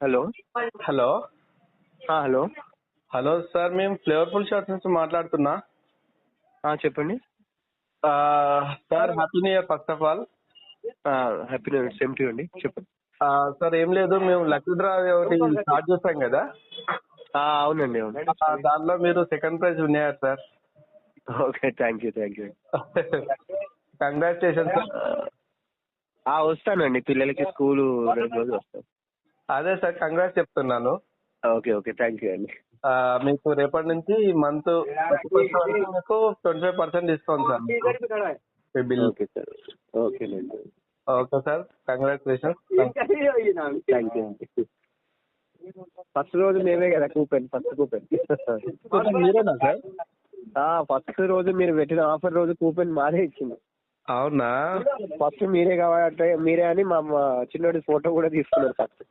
Hello. Hello hello. Hello sir, మేము flavourful shops నుంచి మాట్లాడుతున్నా. చెప్పండి. Sir happy new year first of all. Happy new year, same to you అండి. చెప్పండి. Sir ఏం లేదు, మేము లక్కీ డ్రా ఒకటి స్టార్ట్ చేసాం కదా. అవునండి, అవును. దానిలో మీరు సెకండ్ ప్రైజ్ విన్నారు sir. Okay, thank you. Congratulation sir. వస్తానండి, పిల్లలకి స్కూలు 2 రోజులు వస్తాను. అదే సార్, కంగ్రాట్స్ చెప్తున్నాను. ఓకే, థ్యాంక్ యూ అండి. మీకు రేపటి నుంచి ఈ మంత్ మీకు 25% డిస్కౌంట్ సార్ మీ బిల్. Okay sir. ఓకేనండి. Okay sir, congratulation. Thank you అండి. ఫస్ట్ రోజు మేమే కదా ఫస్ట్ కూపెన్. మీరేనా సార్? ఫస్ట్ రోజు మీరు పెట్టిన ఆఫర్ రోజు కూపెన్ మాదే ఇచ్చింది. అవునా? ఫస్ట్ మీరే కావాలంటే మీరే అని మా చిన్నోడి ఫోటో కూడా తీసుకున్నారు ఫస్ట్.